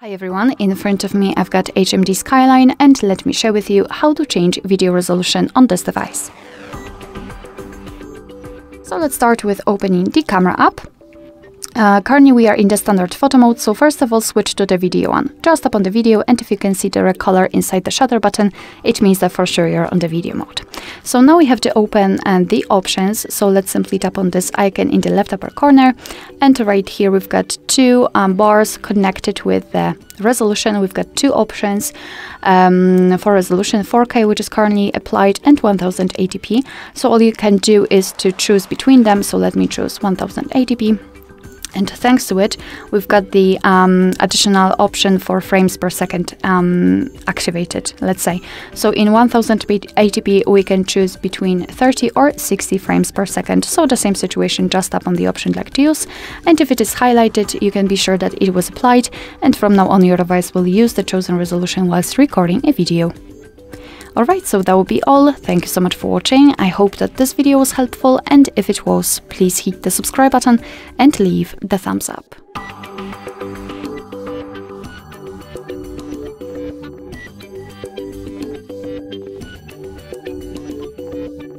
Hi everyone, in front of me I've got HMD Skyline and let me share with you how to change video resolution on this device. So let's start with opening the camera app. Currently we are in the standard photo mode, so first of all switch to the video one. Just tap on the video and if you can see the red color inside the shutter button, it means that for sure you're on the video mode. So now we have to open the options, so let's simply tap on this icon in the left upper corner, and right here we've got two bars connected with the resolution. We've got two options for resolution: 4K, which is currently applied, and 1080p. So all you can do is to choose between them, so let me choose 1080p. And thanks to it, we've got the additional option for frames per second activated, let's say. So in 1080p, we can choose between 30 or 60 frames per second. So the same situation, just tap on the option like to use. And if it is highlighted, you can be sure that it was applied. And from now on, your device will use the chosen resolution whilst recording a video. Alright, so that will be all. Thank you so much for watching. I hope that this video was helpful, and if it was, please hit the subscribe button and leave the thumbs up.